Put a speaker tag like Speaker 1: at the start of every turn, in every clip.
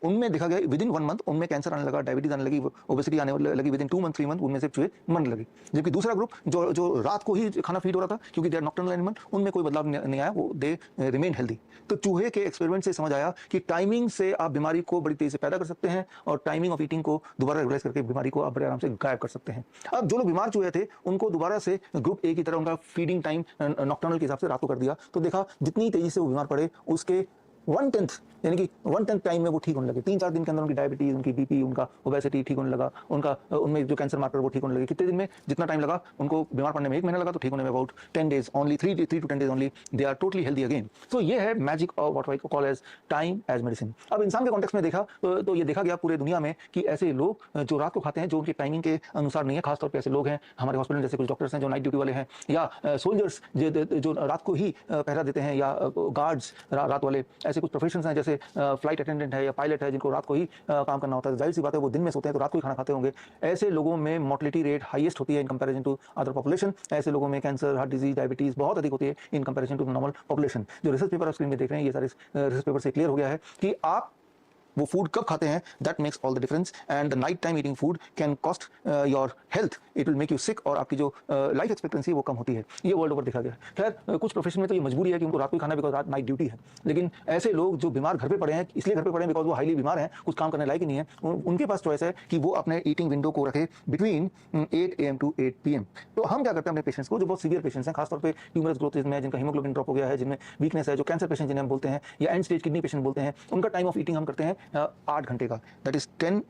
Speaker 1: उनमें देखा गया विद इन 1 मंथ उनमें कैंसर आने लगा, डायबिटीज आने लगी, ओबेसिटी आने लगी, विद इन 2 मंथ 3 मंथ उनमें से चूहे मरने लगे। जबकि दूसरा ग्रुप जो रात को ही खाना फीड हो रहा था, क्योंकि दे आर नॉक्टर्नल एनिमल, उनमें कोई बदलाव नहीं आया, वो दे रिमेन हेल्दी। तो चूहे के एक्सपेरिमेंट से समझ आया कि टाइमिंग से आप बीमारी को बड़ी तेजी से पैदा कर सकते हैं और टाइमिंग ऑफ ईटिंग को दोबारा रेगुलाइज करके बीमारी को आप बड़े आराम से गायब कर सकते हैं। अब जो लोग बीमार चूहे थे उनको दोबारा से ग्रुप ए की तरह उनका फीडिंग टाइम नॉक्टर्नल के हिसाब से रात को कर दिया, तो देखा जितनी तेजी से वो बीमार पड़े उसके 1/10 यानी कि 1/10 टाइम में वो ठीक होने लगे। 3-4 दिन के अंदर उनकी डायबिटीज, उनकी बीपी, उनका ओबेसिटी ठीक होने लगा, उनका उनमें जो कैंसर मार्कर वो ठीक होने लगे। कितने दिन में? जितना टाइम लगा उनको बीमार पड़ने में 1 महीना लगा, तो ठीक होने में about 10 days only, 3 to 10 days only, they are totally healthy again. So ये है magic of what I call as time as medicine. अब इंसान के कॉन्टेक्स्ट में देखा तो ये देखा गया पूरे दुनिया में कि ऐसे लोग जो रात को खाते हैं, जो उनकी टाइमिंग के अनुसार नहीं है, खासतौर पर ऐसे लोग हैं हमारे हॉस्पिटल जैसे कुछ डॉक्टर्स हैं जो नाइट ड्यूटी वाले हैं, या सोल्जर्स जो रात को ही पहरा देते हैं, या गार्ड्स रात वाले, ऐसे कुछ प्रोफेशंस हैं जैसे फ्लाइट अटेंडेंट है या पायलट है जिनको रात को ही काम करना होता है। जाहिर सी बात है वो दिन में सोते हैं तो रात को ही खाना खाते होंगे। ऐसे लोगों में मोर्टेलिटी रेट हाईएस्ट होती है in comparison to other population. ऐसे लोगों में कैंसर, हार्ट डिजीज, डायबिटीज बहुत अधिक होती है in comparison to normal population. जो रिसर्च पेपर आप स्क्रीन में देख रहे हैं, ये सारे रिसर्च पेपर से क्लियर हो गया है कि आप वो फूड कब खाते हैं, that makes all the difference. And the night time eating food can cost your health, it will make you sick, और आपकी जो लाइफ एक्सपेक्टेंसी वो कम होती है। ये वर्ल्ड ओवर देखा गया। खैर कुछ प्रोफेशन में तो ये मजबूरी है कि उनको रात को खाना, बिकॉज रात नाइट ड्यूटी है। लेकिन ऐसे लोग जो बीमार घर पे पड़े हैं, इसलिए घर पे पड़े हैं बिकॉज वो हाईली बीमार हैं, कुछ काम करने लायक ही नहीं है, उनके पास चॉइस है कि वो अपने ईटिंग विंडो को रखे बिटवीन 8 AM to 8 PM। तो हम क्या करते हैं अपने पेशेंट्स को, जो बहुत सीवियर पेशेंट्स हैं, खासतौर पर ह्यूमरस ग्रोथिस में, जिनका हीमोग्लोबिन ड्रॉप हो गया है, जिनमें वीकनेस है, जो कैंसर पेशेंट जिन्हें हम बोलते हैं, या एंड स्टेज किडनी पेशेंट बोलते हैं, उनका टाइम ऑफ ईटिंग हम करते हैं 8 घंटे का, that is 10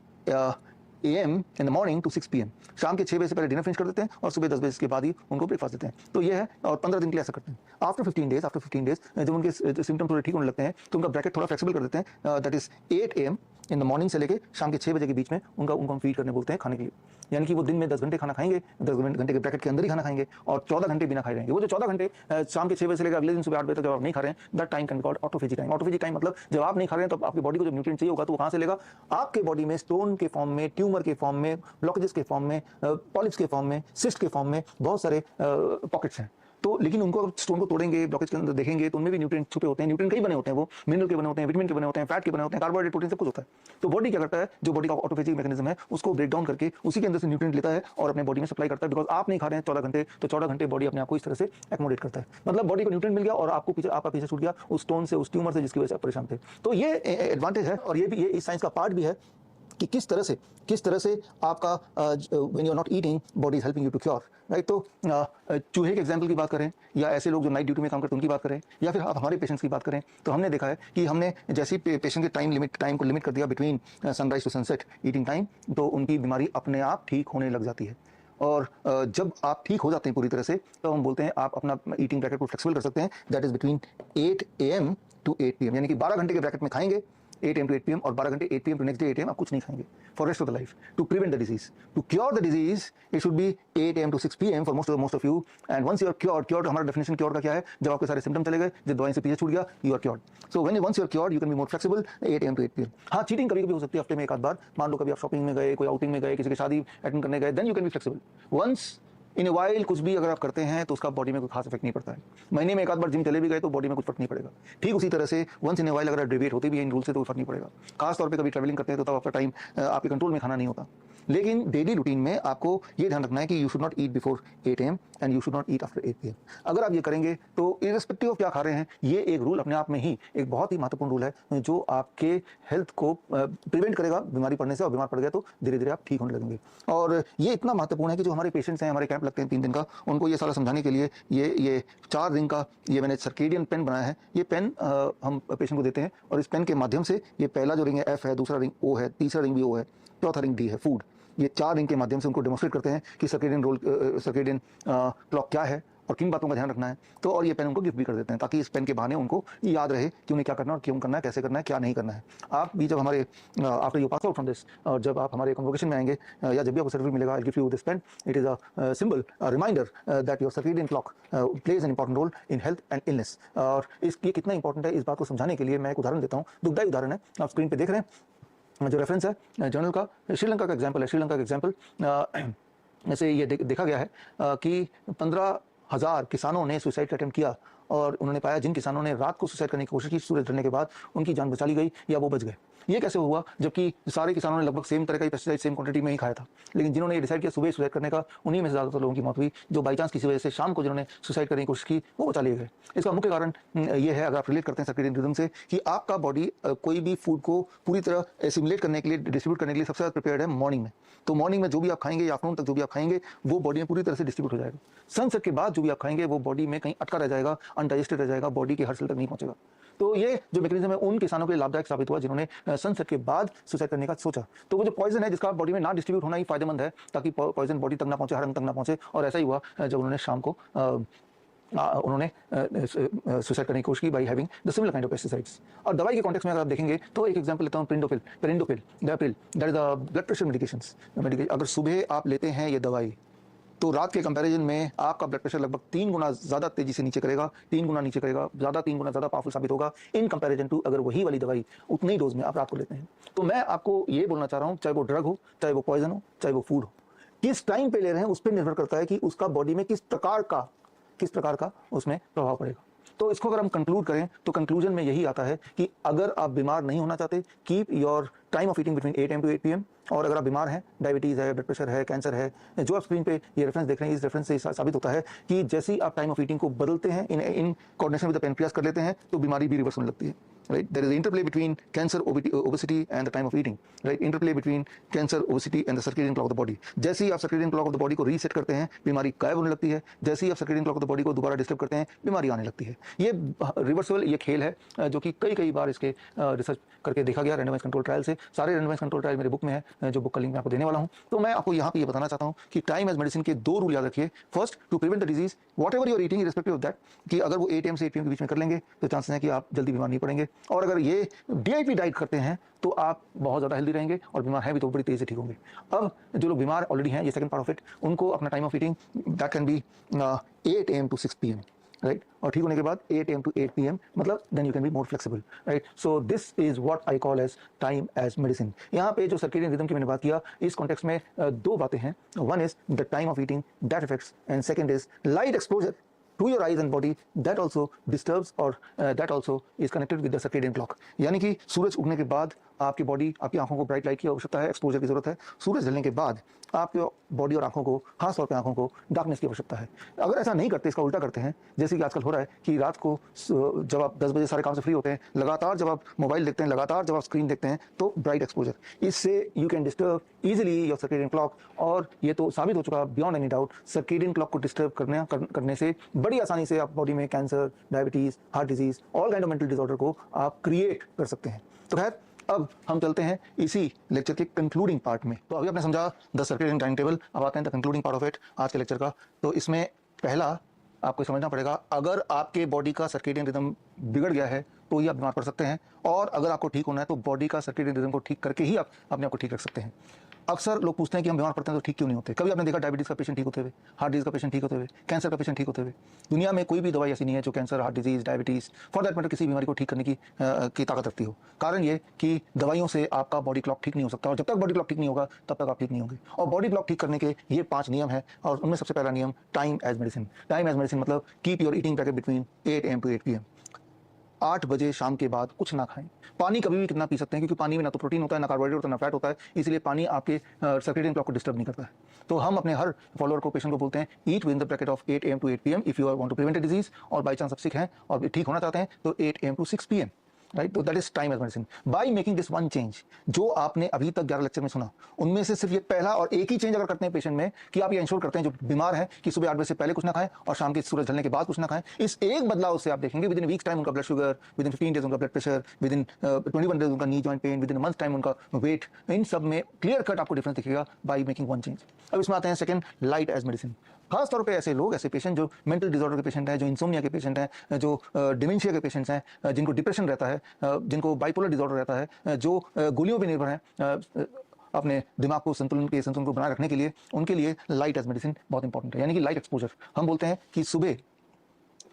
Speaker 1: AM in the morning to 6 PM। शाम के 6 बजे से पहले डिनर फिनिश कर देते हैं और सुबह 10 बजे के बाद ही उनको ब्रेकफास्ट देते हैं। तो ये है, और 15 दिन के लिए ऐसा करते हैं। आफ्टर 15 डेज जब उनके सिम्टम थोड़े ठीक होने लगते हैं तो उनका ब्रैकेट थोड़ा फ्लेक्सिबल कर देते हैं, that is 8 AM in the morning से लेके शाम के 6 बजे के बीच में उनको हम फीड करने बोलते हैं खाने के लिए। यानी कि वो दिन में 10 घंटे खाना खाएंगे, 10 घंटे के ब्रैकेट के अंदर ही खाना खाएंगे, और 14 घंटे बिना खाए रहेंगे। वो जो 14 घंटे शाम के 6 बजे से लेकर अगले दिन सुबह 8 बजे तक जब आप नहीं खा रहे हैं, that time can be called autophagy time. Autophagy time मतलब जब आप नहीं खा रहे हैं तो आपकी बॉडी को जो न्यूट्रिएंट चाहिए होगा तो वो कहां से लेगा? आपके बॉडी में स्टोन के फॉर्म में, ट्यूमर के फॉर्म में, ब्लॉकेजेस के फॉर्म में, पॉलिप्स के फॉर्म में, सिस्ट के फॉर्म में बहुत सारे पॉकेट्स हैं। तो लेकिन उनको अगर स्टोन को तोड़ेंगे, ब्लॉकेज के अंदर देखेंगे तो उनमें भी न्यूट्रिएंट छुपे होते हैं। न्यूट्रिएंट कई बने होते हैं, वो मिनरल के बने होते हैं, विटामिन के बने होते हैं, फैट के बने होते हैं, कार्बोहाइड्रेट, प्रोटीन सब कुछ होता है। तो बॉडी क्या करता है, जो बॉडी का ऑटोफेजिक मैकेनिज्म है उसको ब्रेक डाउन करके उसी के अंदर से न्यूट्रिएंट लेता है और अपने बॉडी में सप्लाई करता है। बिकॉज आप नहीं खा रहे हैं 14 घंटे, तो 14 घंटे बॉडी अपने आप को इस तरह से एकोमोडेट करता है। मतलब बॉडी को न्यूट्रिएंट मिल गया और आपको पीछे, आपका पीछे छूट गया उस स्टोन से, उस ट्यूमर से जिसकी वजह से आप परेशान थे। तो ये एडवांटेज है, और ये भी, ये इस साइंस का पार्ट भी है कि किस तरह से आपका when you are not eating body is helping you to cure, right. तो चूहे के एग्जांपल की बात करें, या ऐसे लोग जो नाइट ड्यूटी में काम करते हैं उनकी बात करें, या फिर आप हमारे पेशेंट्स की बात करें, तो हमने देखा है कि हमने जैसे ही पेशेंट के टाइम को लिमिट कर दिया between sunrise to sunset eating time, तो उनकी बीमारी अपने आप ठीक होने लग जाती है। और जब आप ठीक हो जाते हैं पूरी तरह से, तो हम बोलते हैं आप अपना ईटिंग ब्रैकेट को फ्लेक्सिबल कर सकते हैं, that is between 8 AM to 8 PM। यानी कि 12 घंटे के ब्रैकेट में खाएंगे 8 AM to 8 PM, और 12 घंटे 8 PM to next day 8 AM आप कुछ नहीं खाएंगे for rest of the life, to prevent the disease. To cure the disease it should be 8 AM to 6 PM for most of you. And once you are cured, हमारा definition cure का क्या है, जब आपके सारे सिम्टम चले गए, जब दवाई से पीछे छूट गया, you are cured. So once you are cured you can be more flexible 8 AM to 8 PM। हाँ, चीटिंग कभी कभी हो सकती है हफ्ते में एक आध बार, मान लो कभी आप शॉपिंग में गए, कोई आउटिंग में गए, किसी की शादी अटेंड करने गए, then you can be flexible. Once in a while कुछ भी अगर आप करते हैं तो उसका बॉडी में कोई खास इफेक्ट नहीं पड़ता है। महीने में एक आध बार जिम चले भी गए तो बॉडी में कुछ फर्क नहीं पड़ेगा। ठीक उसी तरह से वंस इन ए वाइल अगर आप डेविएट होते भी हैं इन रूल से तो कोई फर्क नहीं पड़ेगा। खास तौर पे कभी ट्रैवलिंग करते हैं तो तब आपका टाइम आपके कंट्रोल में खाना नहीं होता। लेकिन डेली रूटीन में आपको ये ध्यान रखना है कि you should not eat before 8 AM and you should not eat after 8 PM। अगर आप ये करेंगे तो इररिस्पेक्टिव ऑफ क्या खा रहे हैं, ये एक रूल अपने आप में ही एक बहुत ही महत्वपूर्ण रूल है जो आपके हेल्थ को प्रिवेंट करेगा बीमारी पड़ने से, और बीमार पड़ गया तो धीरे धीरे आप ठीक होने लगेंगे। और ये इतना महत्वपूर्ण है कि जो हमारे पेशेंट्स हैं, हमारे कैंप लगते हैं 3 दिन का, उनको ये सारा समझाने के लिए ये 4 रिंग का ये मैंने सर्केडियन पेन बनाया है। ये पेन हम पेशेंट को देते हैं, और इस पेन के माध्यम से ये पहला जो रिंग है F है, दूसरा रिंग O है, तीसरा रिंग भी O है, चौथा रिंग D है, फूड। ये 4 रिंग के माध्यम से उनको डेमोस्ट्रेट करते हैं कि सर्केडियन क्लॉक क्या है और किन बातों का ध्यान रखना है। तो और ये पेन उनको गिफ्ट भी कर देते हैं ताकि इस पेन के बहाने उनको याद रहे कि उन्हें क्या करना है और क्यों करना है, कैसे करना है, क्या नहीं करना है। आप भी जब हमारे after you pass out from this, और जब आप हमारे कन्वोकेशन में आएंगे या जब भी आपको सर्टिफिकेट मिलेगा, I give you this pen, it is a symbol, a reminder that your circadian clock plays an important role in health and illness. और ये कितना इंपॉर्टेंट है इस बात को समझाने के लिए मैं एक उदाहरण देता हूँ, दुखदायी उदाहरण है, आप स्क्रीन पर देख रहे हैं। जो रेफरेंस है जर्नल का, श्रीलंका का एग्जाम्पल है। श्रीलंका का एग्जाम्पल जैसे ये देखा गया है कि 15,000 किसानों ने सुसाइड का अटेम्प्ट किया, और उन्होंने पाया जिन किसानों ने रात को सुसाइड करने की कोशिश की सूरज ढलने के बाद, उनकी जान बचा ली गई या वो बच गए। ये कैसे हुआ जबकि सारे किसानों ने लगभग सेम तरह का पेस्टिसाइड सेम क्वांटिटी में ही खाया था, लेकिन जिन्होंने ये डिसाइड किया सुबह सुसाइड करने का, उन्हीं में से ज़्यादातर लोगों की मौत हुई। जो बाई चांस किसी वजह से शाम को जिन्होंने सुसाइड करने की कोशिश की वो बचा लिए गए। इसका मुख्य कारण ये है, अगर आप रिलेट करते हैं सर्केडियन रिदम से, कि आपका बॉडी कोई भी फूड को पूरी तरह एसिमुलेट करने के लिए, डिस्ट्रीब्यूट करने के लिए सबसे ज़्यादा प्रिपेयर्ड है मॉर्निंग में। तो मॉर्निंग में जो भी आप खाएंगे या आफ्टरनून तक जो भी आप खाएंगे वो बॉडी में पूरी तरह से डिस्ट्रीब्यूट हो जाएगा। सनसेट के बाद जो भी आप खाएंगे वो बॉडी में कहीं अटका रह जाएगा, अनडाइजेस्टेड रह जाएगा, बॉडी के हर सेल तक नहीं पहुंचेगा। तो ये जो मैकेनिज्म है उन किसानों के लिए लाभदायक साबित हुआ जिन्होंने सनसेट के बाद सुसाइड करने का सोचा। तो वो जो पॉइजन है जिसका बॉडी में ना डिस्ट्रीब्यूट होना ही फायदेमंद है, ताकि पॉइजन बॉडी तक ना पहुंचे, हर अंग तक ना पहुंचे। और ऐसा ही हुआ जब उन्होंने शाम को उन्होंने सुसाइड करने की कोशिश की by having the similar kind of pesticides. और दवाई के कॉन्टेक्स्ट में अगर आप देखेंगे तो एक एग्जांपल लेता हूं, perindopril, that is the blood pressure medications. अगर सुबह आप लेते हैं ये दवाई तो रात के कंपैरिजन में आपका ब्लड प्रेशर लगभग 3 गुना ज़्यादा तेजी से नीचे करेगा, 3 गुना नीचे करेगा, ज़्यादा 3 गुना ज़्यादा पावरफुल साबित होगा इन कंपैरिजन टू अगर वही वाली दवाई उतनी ही डोज में आप रात को लेते हैं। तो मैं आपको ये बोलना चाह रहा हूँ, चाहे वो ड्रग हो, चाहे वो पॉइजन हो, चाहे वो फूड हो, किस टाइम पे ले रहे हैं उस पर निर्भर करता है कि उसका बॉडी में किस प्रकार का उसमें प्रभाव पड़ेगा। तो इसको अगर हम कंक्लूड करें तो कंक्लूजन में यही आता है कि अगर आप बीमार नहीं होना चाहते, keep your time of eating between 8 AM to 8 PM। और अगर आप बीमार हैं, डायबिटीज़ है, ब्लड प्रेशर है, कैंसर है, जो आप स्क्रीन पे ये रेफरेंस देख रहे हैं, इस रेफरेंस से साबित होता है कि जैसे ही आप टाइम ऑफ ईटिंग को बदलते हैं, in coordination with the pancreas कर लेते हैं, तो बीमारी भी रिवर्स होने लगती है। Right, there is an interplay between cancer, obesity and the time of eating. Right, interplay between cancer, obesity and the circadian clock of the body. जैसे ही आप circadian clock of the body को reset करते हैं, बीमारी गायब होने लगती है। जैसे ही आप circadian clock of the body को दोबारा डिस्टर्ब करते हैं, बीमारी आने लगती है। ये रिवर्सल, ये खेल है जो कि कई बार इसके रिसर्च करके देखा गया रैंडमाइज्ड कंट्रोल ट्रायल से। सारे रैंडमाइज्ड कंट्रोल ट्रायल मेरे बुक में है, जो बुक का लिंक मैं आपको देने वाला हूँ। तो मैं आपको यहाँ पे ये बताना चाहता हूँ कि टाइम एज मेडिसिन के 2 रूल याद रखिए। First, to prevent the disease whatever you're eating irrespective of that, कि अगर वो 8 AM से 8 PM के बीच में कर लेंगे तो चांसेस हैं कि आप जल्दी बीमार नहीं पड़ेंगे। और अगर ये DIP डाइट करते हैं तो आप बहुत ज़्यादा हेल्दी रहेंगे, और बीमार है भी तो बड़ी तेज़ी से ठीक होंगे। अब जो लोग बीमार ऑलरेडी हैं, ये सेकंड पार्ट ऑफ इट, उनको अपना time of eating that can be 8 AM to 6 PM, right. और ठीक होने के बाद 8 AM to 8 PM, मतलब then you can be more flexible, right. So this is what I call as time as medicine. यहाँ पे जो सर्केडियन रिदम की मैंने बात किया, इस कॉन्टेक्स्ट में 2 बातें हैं। One is the time of eating that effects, and second is light exposure to your eyes and body that also disturbs or that also is connected with the circadian clock। यानी कि सूरज उगने के बाद आपकी body, आपकी आंखों को bright light की आवश्यकता है, एक्सपोजर की जरूरत है। सूरज ढलने के बाद आपके बॉडी और आंखों को, खास तौर पे आंखों को डार्कनेस की आवश्यकता है। अगर ऐसा नहीं करते, इसका उल्टा करते हैं, जैसे कि आजकल हो रहा है कि रात को जब आप 10 बजे सारे काम से फ्री होते हैं, लगातार जब आप मोबाइल देखते हैं, लगातार जब आप स्क्रीन देखते हैं, तो ब्राइट एक्सपोजर, इससे you can disturb easily your circadian clock. और ये तो साबित हो चुका beyond any doubt, circadian clock को डिस्टर्ब करने से बड़ी आसानी से आप बॉडी में cancer, diabetes, heart disease, all kind of mental disorder को आप क्रिएट कर सकते हैं। तो खैर, अब हम चलते हैं इसी लेक्चर के कंक्लूडिंग पार्ट में। तो अभी आपने समझा द सर्केडियन टाइम टेबल, अब आते हैं the concluding part of it, आज के लेक्चर का। तो इसमें पहला आपको समझना पड़ेगा, अगर आपके बॉडी का सर्केडियन रिदम बिगड़ गया है तो ही आप बीमार पड़ सकते हैं, और अगर आपको ठीक होना है तो बॉडी का सर्केडियन रिदम को ठीक करके ही आप अपने आप को ठीक रख सकते हैं। अक्सर लोग पूछते हैं कि हम बीमार पड़ते हैं तो ठीक क्यों नहीं होते। कभी आपने देखा डायबिटीज़ का पेशेंट ठीक होते हुए, हार्ट डिजीज़ का पेशेंट ठीक होते हुए, कैंसर का पेशेंट ठीक होते हुए? दुनिया में कोई भी दवाई ऐसी नहीं है जो cancer, heart disease, diabetes, for that matter किसी बीमारी को ठीक करने की ताकत रखती हो। कारण ये कि दवाइयों से आपका बॉडी क्लॉक ठीक नहीं हो सकता, और जब तक बॉडी क्लॉक ठीक नहीं होगा तब तक आप ठीक नहीं होंगे। और बॉडी क्लॉक ठीक करने के ये 5 नियम हैं, और उनमें सबसे पहला नियम time as medicine. Time as medicine मतलब keep your eating packet between 8 AM to 8 PM। 8 बजे शाम के बाद कुछ ना खाएं। पानी कभी भी कितना पी सकते हैं, क्योंकि पानी में ना तो प्रोटीन होता है, ना कार्बोहाइड्रेट होता है, ना फैट होता है, इसलिए पानी आपके सर्केडियन क्लॉक को डिस्टर्ब नहीं करता है। तो हम अपने हर फॉलोअर को, पेशेंट को बोलते हैं, eat with the bracket of 8 AM to 8 PM if you want to prevent a disease. और बाई चांस आप सिक हैं और ठीक होना चाहते हैं तो 8 AM to 6 PM, राइट। तो that is time as medicine. By making this one change, जो आपने अभी तक 11 लेक्चर में सुना, उनमें से सिर्फ ये पहला और एक ही चेंज अगर करते हैं पेशेंट में, कि आप ये इंश्योर करते हैं जो बीमार है कि सुबह 8 बजे से पहले कुछ ना खाएं और शाम के सूरज ढलने के बाद कुछ ना खाएं, इस एक बदलाव से आप देखेंगे विद इन वीक्स टाइम उनका blood sugar, within 15 days उनका blood pressure, within 21 days उनका knee joint pain, within month time उनका वेट, इन सब में क्लियर कट आपको डिफरेंस दिखेगा बाय मेकिंग वन चेंज। अब इसमें आते हैं सेकंड, लाइट एज मेडिसिन। खास तौर पे ऐसे लोग, ऐसे पेशेंट जो मेंटल डिसऑर्डर के पेशेंट हैं, जो इंसोम्निया के पेशेंट हैं, जो डिमेंशिया के पेशेंट्स हैं, जिनको डिप्रेशन रहता है, जिनको बाइपोलर डिसऑर्डर रहता है, जो गोलियों पे निर्भर हैं अपने दिमाग को संतुलन को बनाए रखने के लिए, उनके लिए लाइट एज मेडिसिन बहुत इंपॉर्टेंट है। यानी कि लाइट एक्सपोजर। हम बोलते हैं कि सुबह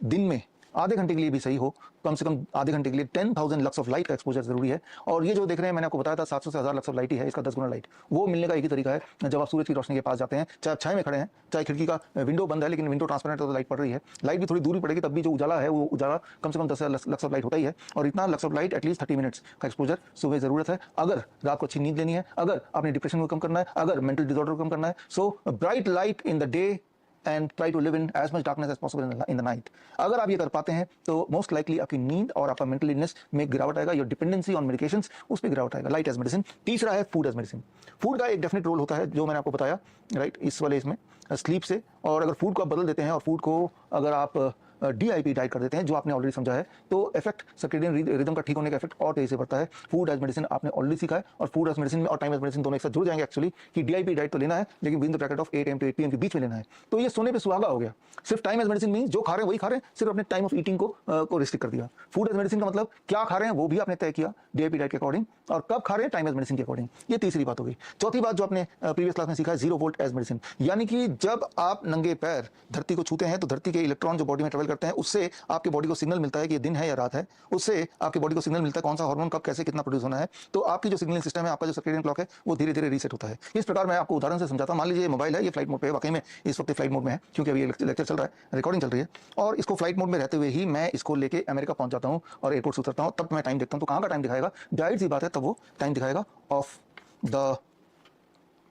Speaker 1: दिन में आधे घंटे के लिए भी सही हो, कम से कम आधे घंटे के लिए 10,000 लक्स ऑफ लाइट का एक्सपोजर जरूरी है। और ये जो देख रहे हैं, मैंने आपको बताया था 700 से 1000 लक्स ऑफ लाइट ही है, इसका 10 गुना लाइट वो मिलने का एक ही तरीका है, जब आप सूरज की रोशनी के पास जाते हैं, चाहे आप छाया में खड़े हैं, चाहे खिड़की का विंडो बंद है लेकिन विंडो ट्रांसपेरेंट है तो लाइट पड़ रही है, लाइट भी थोड़ी दूरी पड़ेगी तब भी जो उजाला है वो उजाला कम से कम 10 लक्स ऑफ लाइट होता ही है। और इतना lux of light at least 30 minutes का एक्सपोजर सुबह जरूरत है, अगर रात को अच्छी नींद लेनी है, अगर आपने डिप्रेशन को कम करना है, अगर मेंटल डिसऑर्डर को कम करना है। So bright light in the day and try to live in as much darkness as possible in the night। अगर आप ये कर पाते हैं तो मोस्ट लाइकली आपकी नींद और आपका मेंटल इलनेस में गिरावट आएगा, योर डिपेंडेंसी ऑन मेडिकेशंस उस पर गिरावट आएगा। Light as medicine. तीसरा है फूड एज मेडिसिन। फूड का एक डेफिनेट रोल होता है जो मैंने आपको बताया, राइट, इस वाले इसमें स्लीप से। और अगर फूड को आप बदल देते हैं और फूड को अगर आप DIP डाइट कर देते हैं, जो आपने ऑलरेडी समझा है, तो इफेक्ट सर्केडियन रिदम का ठीक होने का इफेक्ट और तेजी से बढ़ता है। फूड एज मेडिसिन आपने ऑलरेडी सीखा है, और फूड एज मेडिसिन में और टाइम एज मेडिसिन दोनों एक साथ जुड़ जाएंगे एक्चुअली, कि DIP डाइट तो लेना है लेकिन with in the bracket of 8 AM to 8 PM के बीच में लेना है। तो ये सोने पे सुहागा हो गया। सिर्फ टाइम एज मेडिसिन मींस जो खा रहे हैं वही खा रहे हैं, सिर्फ अपने टाइम ऑफ ईटिंग को रिस्ट्रिक्ट कर दिया। फूड एज मेडिसिन का मतलब क्या खा रहे हैं वो भी आपने तय किया DIP डाइट के अकॉर्डिंग, और कब खा रहे हैं टाइम एज मेडिसिन के अकॉर्डिंग। ये तीसरी बात हो गई। चौथी बात जो आपने प्रीवियस क्लास में सीखा है 0 वोल्ट एज मेडिसिन, यानी कि जब आप नंगे पैर धरती को छूते हैं तो धरती के इलेक्ट्रॉन जो बॉडी में ट्रेवल करते हैं उससे आपके बॉडी को सिग्नल मिलता है कि ये दिन है या रात है, उससे आपके बॉडी को सिग्नल मिलता है कौन सा हार्मोन कब कैसे कितना प्रोड्यूस होना है। तो आपकी जो सिग्नलिंग सिस्टम है, आपका जो सर्केडियन क्लॉक है, वो धीरे धीरे रीसेट होता है। इस प्रकार मैं आपको उदाहरण से समझाता हूं। मान लीजिए मोबाइल है, ये फ्लाइट मोड पे है, वाकई में इस वक्त फ्लाइट मोड में है क्योंकि अभी लेक्चर चल रहा है, रिकॉर्डिंग चल रही है, और इसको फ्लाइट मोड में रहते हुए ही मैं इसको लेके अमेरिका पहुंच जाता हूँ और एयरपोर्ट से उतरता हूँ। तब मैं टाइम देखता हूँ तो कहाँ का टाइम दिखाएगा, जाहिर सी बात है तब वो टाइम दिखाएगा ऑफ द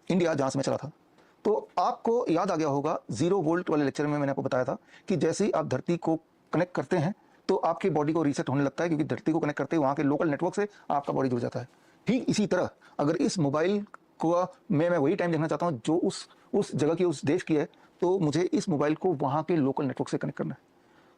Speaker 1: इंडिया जहां से मैं चला था। तो आपको याद आ गया होगा 0 वोल्ट वाले लेक्चर में मैंने आपको बताया था कि जैसे ही आप धरती को कनेक्ट करते हैं तो आपकी बॉडी को रीसेट होने लगता है, क्योंकि धरती को कनेक्ट करते हैं वहां के लोकल नेटवर्क से आपका बॉडी जुड़ जाता है। ठीक इसी तरह अगर इस मोबाइल को मैं वही टाइम देखना चाहता हूँ जो उस जगह की, उस देश की है, तो मुझे इस मोबाइल को वहां के लोकल नेटवर्क से कनेक्ट करना है।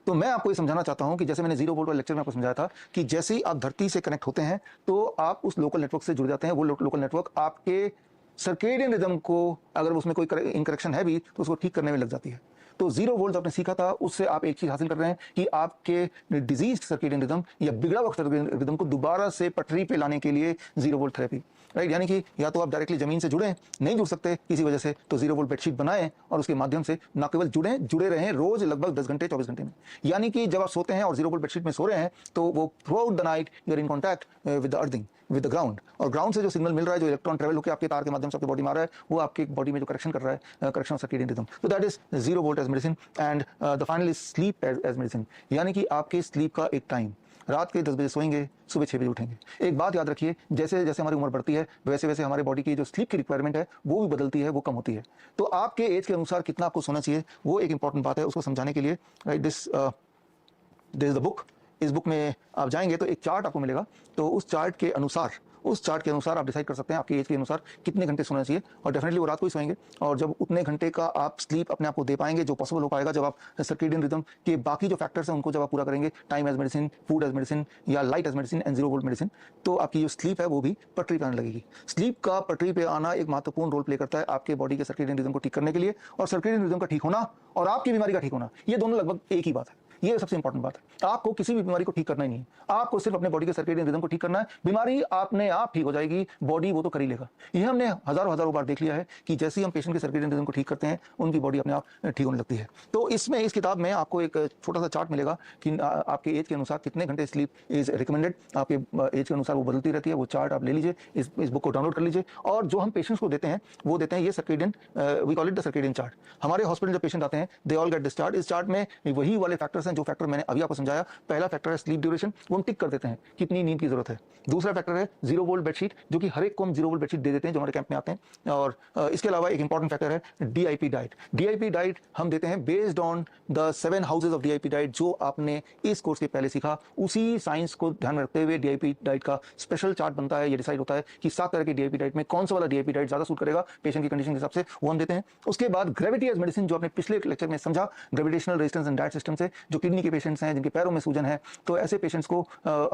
Speaker 1: तो मैं आपको ये समझाना चाहता हूं कि जैसे मैंने 0 वोल्ट वाले लेक्चर में आपको समझाया था कि जैसे ही आप धरती से कनेक्ट होते हैं तो आप उस लोकल नेटवर्क से जुड़ जाते हैं। वो लोकल नेटवर्क आपके सर्केडियन रिदम को, अगर उसमें कोई इनकरेक्शन है भी तो उसको ठीक करने में लग जाती है। तो 0 वोल्ट आपने सीखा था, उससे आप एक चीज हासिल कर रहे हैं कि आपके डिजीज सर्केडियन रिदम या बिगड़ा हुआ सर्केडियन रिदम को दोबारा से पटरी पे लाने के लिए 0 वोल्ट थेरेपी, राइट। यानी कि या तो आप डायरेक्टली जमीन से जुड़े, नहीं जुड़ सकते किसी वजह से, तो 0 वोल्ट बेडशीट बनाएं और उसके माध्यम से न केवल जुड़े रहें रोज लगभग 10 घंटे 24 घंटे में। यानी कि जब आप सोते हैं और 0 वोल्ट बेडशीट में सो रहे हैं तो वो throughout the night you are in contact with the earthing, with the ground, और ग्राउंड से जो सिग्नल मिल रहा है, जो इलेक्ट्रॉन ट्रेवल होकर आपके तार के माध्यम से आपकी बॉडी में आ रहा है, वो आपकी बॉडी में जो करेक्शन कर रहा है, करेक्शन ऑफ सर्केडियन रिदम। तो that is 0 volt as medicine. And the final is sleep as medicine, यानी कि आपके स्लीप का एक टाइम, रात के 10 बजे सोएंगे, सुबह 6 बजे उठेंगे। एक बात याद रखिए, जैसे जैसे हमारी उम्र बढ़ती है वैसे वैसे हमारी बॉडी की जो स्लीप की रिक्वायरमेंट है वो भी बदलती है, वो कम होती है। तो आपके एज के अनुसार कितना आपको सोना चाहिए वो एक इंपॉर्टेंट बात है, उसको समझाने के लिए right this is the book. इस बुक में आप जाएंगे तो एक चार्ट आपको मिलेगा, तो उस चार्ट के अनुसार आप डिसाइड कर सकते हैं आपकी एज के अनुसार कितने घंटे सोना चाहिए, और डेफिनेटली वो रात को ही सोएंगे। और जब उतने घंटे का आप स्लीप अपने आप को दे पाएंगे, जो पॉसिबल हो पाएगा जब आप सर्केडियन रिदम के बाकी जो फैक्टर्स हैं उनको जब आप पूरा करेंगे, time as medicine, food as medicine या light as medicine and 0 volt medicine, तो आपकी जो स्लीप है वो भी पटरी पे आने लगेगी। स्लीप का पटरी पे आना एक महत्वपूर्ण रोल प्ले करता है आपके बॉडी के सर्केडियन रिदम को ठीक करने के लिए, और सर्केडियन रिदम का ठीक होना और आपकी बीमारी का ठीक होना, ये दोनों लगभग एक ही बात है। ये सबसे इंपॉर्टेंट बात है। आपको किसी भी बीमारी को ठीक करना ही नहीं है, आपको सिर्फ अपने बॉडी के सर्केडियन रिदम को ठीक करना है। बीमारी आपने आप ठीक हो जाएगी, बॉडी वो तो कर ही लेगा। ये हमने हजारों बार देख लिया है कि जैसे ही हम पेशेंट के सर्केडियन रिदम को ठीक करते हैं उनकी बॉडी अपने आप ठीक होने लगती है। तो इसमें इस किताब में आपको एक छोटा सा चार्ट मिलेगा कि आपके एज के अनुसार कितने घंटे स्लीप इज रिकमेंडेड, आपके एज के अनुसार वो बदलती रहती है। वो चार्ट आप ले लीजिए, इस बुक को डाउनलोड कर लीजिए, और जो हम पेशेंट्स को देते हैं वो देते हैं ये circadian, we call it the circadian chart. हमारे हॉस्पिटल जो पेशेंट आते हैं they all get this chart. इस चार्ट में वही वाले फैक्टर्स हैं जो फैक्टर मैंने अभी आपको समझाया। पहला फैक्टर है स्लीप ड्यूरेशन, वो हम टिक कर देते हैं कितनी नींद की जरूरत है। दूसरा फैक्टर है 0 वोल्ट बेडशीट, जो कि हर एक को हम 0 वोल्ट बेडशीट दे देते हैं जो हमारे कैंप में आते हैं। और इसके अलावा एक इंपॉर्टेंट फैक्टर है DIP डाइट। DIP डाइट हम देते हैं based on the 7 houses of DIP diet, जो आपने इस कोर्स के पहले सीखा। उसी साइंस को ध्यान में रखते हुए DIP डाइट का स्पेशल चार्ट बनता है। ये डिसाइड होता है कि 7 तरह की DIP डाइट में कौन सा वाला DIP डाइट ज्यादा सूट करेगा पेशेंट की कंडीशन के हिसाब से, वो हम देते हैं। उसके बाद ग्रेविटी एज मेडिसिन, जो आपने पिछले लेक्चर में समझा, gravitational resistance and diet system से, जो किडनी के पेशेंट्स हैं जिनके पैरों में सूजन है, तो ऐसे पेशेंट्स को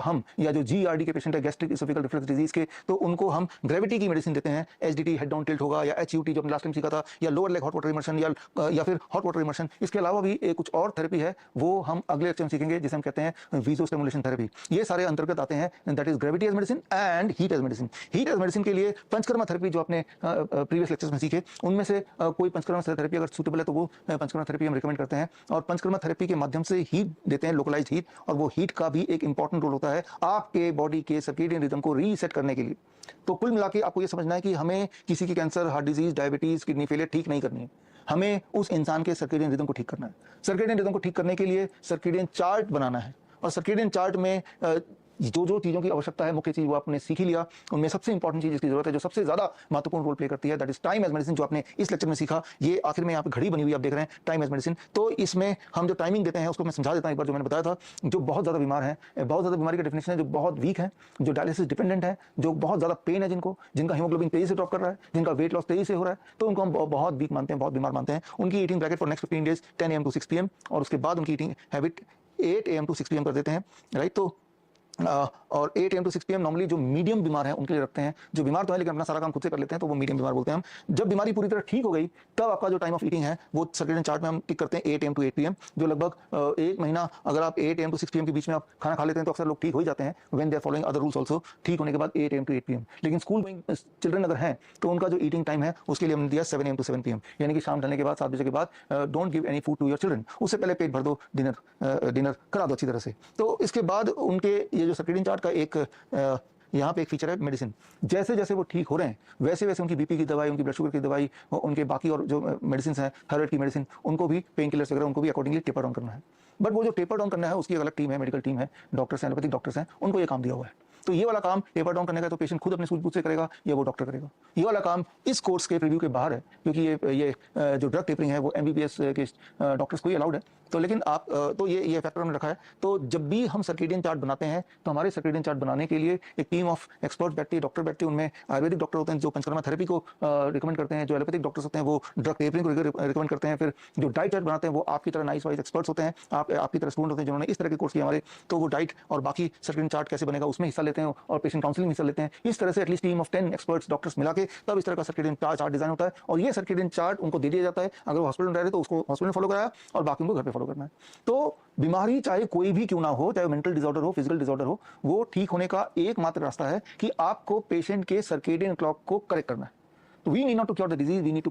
Speaker 1: हम, या जो GERD के पेशेंट है, गैस्ट्रिक इसोफेजियल रिफ्लक्स डिजीज के, तो उनको हम ग्रेविटी की मेडिसिन देते हैं। SDT हेड डाउन टिल्ट होगा, या HUT जो हमने लास्ट टाइम सीखा था, या lower leg hot water immersion, या फिर हॉट वाटर इमर्शन। इसके अलावा भी एक कुछ और थेरेपी है, वो हम अगले लेक्चर में सीखेंगे, जिसे हम कहते हैं वीजो स्टिमुलेशन थेरेपी। ये सारे अंतर्गत आते हैं, that is gravity as medicine and heat as medicine. Heat as medicine के लिए पंचकर्मा थेरेपी जो आपने प्रीवियस लेक्चर्स में सीखे, उनमें से कोई पंचकर्मा थेरेपी अगर सूटेबल है तो वो पंचकर्मा थेरेपी हम रिकमेंड करते हैं। और पंचकर्मा थेरेपी के माध्यम से हीट देते हैं, लोकलाइज्ड हीट, और वो हीट का भी एक इंपॉर्टेंट रोल होता है आपके बॉडी के सर्केडियन रिदम को रीसेट करने के लिए। तो कुल मिला के आपको ये समझना है कि हमें किसी की cancer, heart disease, diabetes, kidney failure ठीक नहीं करनी है, हमें उस इंसान के सर्केडियन रिदम को ठीक करना है। सर्केडियन रिदम को ठीक करने के लिए सर्केडियन चार्ट बनाना है, और सर्केडियन चार्ट में जो जो चीज़ों की आवश्यकता है, मुख्य चीज़ वो आपने सीख ही लिया। उनमें सबसे इंपॉर्टेंट चीज़ जिसकी जरूरत है, जो सबसे ज़्यादा महत्वपूर्ण रोल प्ले करती है, that is time as medicine, जो आपने इस लेक्चर में सीखा। ये आखिर में यहाँ पे घड़ी बनी हुई आप देख रहे हैं, टाइम एज मेडिसिन। तो इसमें हम जो टाइमिंग देते हैं उसको मैं समझा देता हूँ एक बार, जो मैंने बताया था। जो बहुत ज़्यादा बीमार हैं, बहुत ज़्यादा बीमारी का डेफिनेशन है, जो बहुत वीक है, जो डायलिसिस डिपेंडेंट है, जो बहुत ज़्यादा पेन है, जिनका हीमोग्लोबिन तेजी से ड्रॉप कर रहा है, जिनका वेट लॉस तेजी से हो रहा है, तो उनको हम बहुत वीक मानते हैं, बहुत बीमार मानते हैं। उनकी eating bracket for next 15 days 10 AM to 6 PM, और उसके बाद उनकी eating habit 8 AM to 6 PM कर देते हैं, राइट। तो और 8 AM to 6 PM नॉर्मली जो मीडियम बीमार है उनके लिए रखते हैं। जो बीमार तो है लेकिन अपना सारा काम खुद से कर लेते हैं, तो वो मीडियम बीमार बोलते हैं हम। जब बीमारी पूरी तरह ठीक हो गई, तब आपका जो टाइम ऑफ ईटिंग है वो सर्केडियन चार्ट में हम टिक करते हैं 8 AM to 8 PM, जो लगभग 1 महीना अगर आप 8 AM to 6 PM के बीच में आप खाना खा लेते हैं तो अक्सर लोग ठीक हो ही जाते हैं, when they are following other rules also, ठीक होने के बाद 8 AM to 8 PM। लेकिन स्कूल गोइंग चिल्ड्रन अगर हैं तो उनका जो ईटिंग टाइम है उसके लिए हमने दिया 7 AM to 7 PM, यानी कि शाम ढलने के बाद 7 बजे के बाद don't give any food to your children. उससे पहले पेट भर दो, डिनर करा दो अच्छी तरह से। तो इसके बाद उनके ये जो सर्केडियन चार्ट का एक यहाँ पे एक फीचर है मेडिसिन। जैसे जैसे वो ठीक हो रहे हैं वैसे वैसे उनकी बीपी की दवाई, उनकी ब्लड शुगर की दवाई, उनके बाकी और जो मेडिसिन हैं, थायराइड की मेडिसिन, उनको भी, पेन किलर्स वगैरह, उनको भी अकॉर्डिंगली टेपर डाउन करना है। बट वो जो टेपर डाउन करना है उसकी एक अलग टीम है, मेडिकल टीम है, डॉक्टर्स हैं, एलोपैथिक डॉक्टर्स हैं, उनको ये काम दिया हुआ है। तो ये वाला काम टेपर डाउन करने का तो पेशेंट खुद अपने सूझबूझ से करेगा या वो डॉक्टर करेगा। ये वाला काम इस कोर्स के प्रीव्यू के बाहर है, क्योंकि ये जो ड्रग टेपरिंग है वो एमबीबीएस के डॉक्टर्स को ही अलाउड है। तो लेकिन आप तो ये फैक्टर हमने रखा है। तो जब भी हम सर्केडियन चार्ट बनाते हैं तो हमारे सर्केडियन चार्ट बनाने के लिए एक टीम ऑफ एक्सपर्ट बैठती है, डॉक्टर बैठते हैं। उनमें आयुर्वेदिक डॉक्टर होते हैं जो पंचकर्मा थेरेपी को रिकमेंड करते हैं, जो एलोपैथिक डॉक्टर्स होते हैं वो ड्रग टेपरिंग को रिकमेंड करते हैं। फिर जो डाइट चार्ट बनाते हैं वो आपकी तरह नाइस वाइज एक्सपर्ट्स होते हैं, आपकी तरह स्टूडेंट होते हैं जिन्होंने इस तरह के कोर्स किए हमारे। तो वो डाइट और बाकी सर्केडियन चार्ट कैसे बनेगा उसमें हिस्सा लेते हैं, और पेशेंट काउंसलिंग में हिस्सा लेते हैं। इस तरह से at least team of 10 experts doctors मिला के तब इस तरह का सर्केडियन चार्ट डिजाइन होता है, और ये सर्केडियन चार्ट उनको दे दिया जाता है। अगर वो हॉस्पिटल में रह रहे तो उसको हॉस्पिटल में फॉलो कराया, और बाकी उनको घर पे फॉलो करना है। तो बीमारी चाहे कोई भी क्यों ना हो, चाहे मेंटल डिसऑर्डर हो, फिजिकल डिसऑर्डर हो, वो ठीक होने का एकमात्र रास्ता है कि आपको पेशेंट के सर्केडियन क्लॉक को करेक्ट करना है। तो we need not to cure the disease, we need to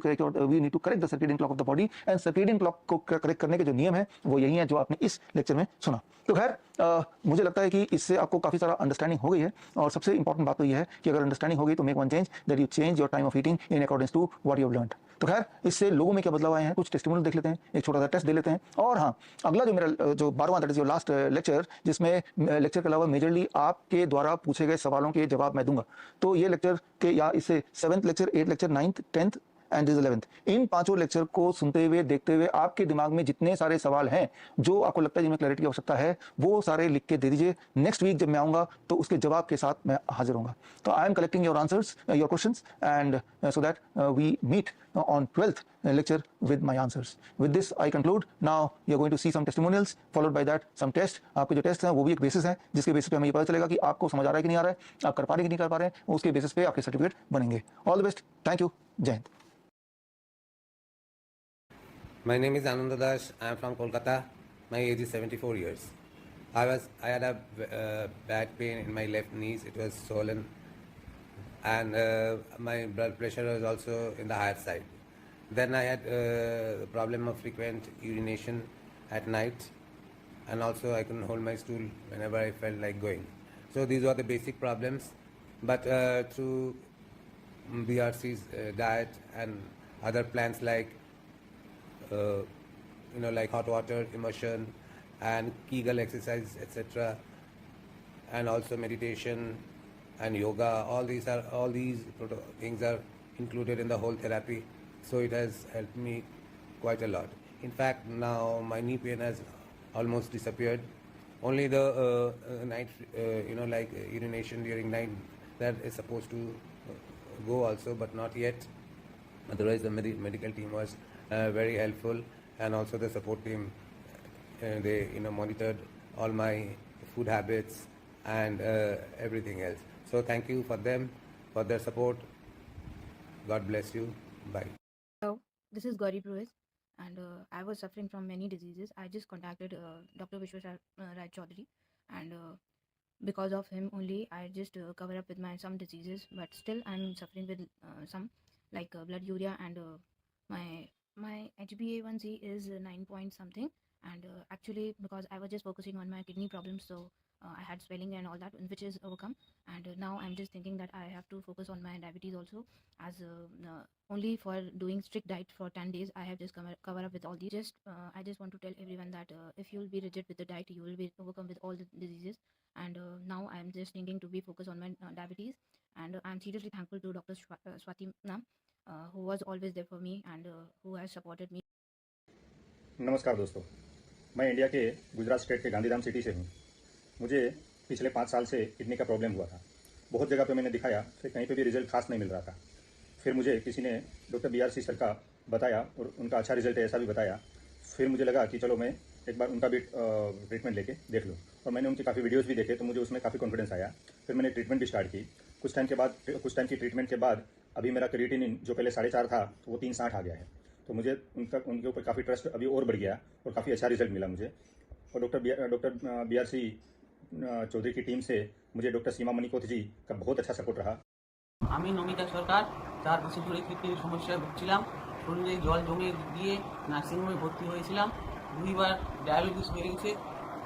Speaker 1: correct the circadian clock of the body, and circadian clock को करेक्ट करने के जो नियम है वो यही है जो आपने इस लेक्चर में सुना। तो खैर मुझे लगता है कि इससे आपको काफी सारा अंडरस्टैंडिंग हो गई है, और सबसे इंपॉर्टेंट बात तो ये है कि अगर अंडरस्टैंडिंग हो गई तो make one change, that you change your time of eating in accordance to what you have learned. तो खैर इससे लोगों में क्या बदलाव आए हैं, कुछ टेस्टिमोनियल देख लेते हैं, एक छोटा सा टेस्ट दे लेते हैं। और हाँ, अगला जो मेरा जो 12वां, that is your last lecture, जिसमें लेक्चर के अलावा मेजरली आपके द्वारा पूछे गए सवालों के जवाब मैं दूंगा। तो ये लेक्चर के या इससे 7th lecture, 8th lecture, 9th, 10th and 11th, इन पांचों लेक्चर को सुनते हुए, देखते हुए, आपके दिमाग में जितने सारे सवाल हैं जो आपको लगता है जिनमें क्लैरिटी की आवश्यकता है, वो सारे लिख के दे दीजिए। नेक्स्ट वीक जब मैं आऊंगा तो उसके जवाब के साथ मैं हाजिर होऊंगा। तो I am collecting your answers, your questions, and so that we meet on 12th lecture with my answers. With this I conclude. Now you're going to see some testimonials, followed by that some tests. आपके जो test हैं वो भी एक basis है, जिसके basis पे हमें ये पता चलेगा कि आपको समझ आ रहा है कि नहीं आ रहा है, आप कर पा रहे हैं कि नहीं कर पा रहे हैं। उसके बेसिस पे आपके सर्टिफिकेट बनेंगे। All the best, thank you, जय Hind.
Speaker 2: My name is Ananda Das. I am from Kolkata. My age is 74 years. I had a bad pain in my left knees. It was swollen, and my blood pressure was also in the higher side. Then I had the problem of frequent urination at night, and also I couldn't hold my stool whenever I felt like going. So these were the basic problems. But through BRC's diet and other plans like like hot water immersion and Kegel exercise, etc., and also meditation and yoga, all these things are included in the whole therapy. So it has helped me quite a lot. In fact, now my knee pain has almost disappeared. Only the night, like urination during night, that is supposed to go also, but not yet. Otherwise, the medical team was very helpful, and also the support team. They monitored all my food habits and everything else. So thank you for them, for their support. God bless you. Bye.
Speaker 3: Hello, this is Gauri Pruis, and I was suffering from many diseases. I just contacted Dr. Vishwas Raj Chaudhary, and because of him only, I just cover up with my some diseases. But still, I'm suffering with some like blood urea, and my HbA1c is 9 point something, And actually, because I was just focusing on my kidney problems, so I had swelling and all that, which is overcome. And now I'm just thinking that I have to focus on my diabetes also, as only for doing strict diet for 10 days, I have just cover up with all these. I just want to tell everyone that if you will be rigid with the diet, you will be overcome with all the diseases. And now I'm just thinking to be focused on my diabetes. And I'm seriously thankful to Dr. Swati ma'am, who was always there for me and who has supported me.
Speaker 4: नमस्कार दोस्तों, मैं India के Gujarat state के Gandhidham city से हूँ। मुझे पिछले 5 साल से किडनी का प्रॉब्लम हुआ था। बहुत जगह पे मैंने दिखाया, फिर कहीं पे भी रिजल्ट खास नहीं मिल रहा था। फिर मुझे किसी ने डॉक्टर BRC सर का बताया और उनका अच्छा रिजल्ट है ऐसा भी बताया। फिर मुझे लगा कि चलो मैं एक बार उनका भी ट्रीटमेंट लेके देख लूँ, और मैंने उनके काफ़ी वीडियोज़ भी देखे तो मुझे उसमें काफ़ी कॉन्फिडेंस आया। फिर मैंने ट्रीटमेंट भी स्टार्ट की। कुछ टाइम की ट्रीटमेंट के बाद अभी मेरा क्रिएटिनिन जो पहले 4.5 था वो 3.60 आ गया है। तो मुझे उनके ऊपर काफ़ी ट्रस्ट अभी और बढ़ गया और काफ़ी अच्छा रिजल्ट मिला मुझे। और डॉक्टर BRC चौधरी की टीम से मुझे डॉक्टर सीमा मणिकोथ जी का बहुत अच्छा सपोर्ट रहा।
Speaker 5: আমি নমিতা সরকার 4 বছর ধরে কিডনির সমস্যায় ভুগছিলাম। শরীরে জল জমে গিয়ে নার্সিংহোমে ভর্তি হয়েছিলাম। 2বার ডায়াবেটিস হয়ে গেছে।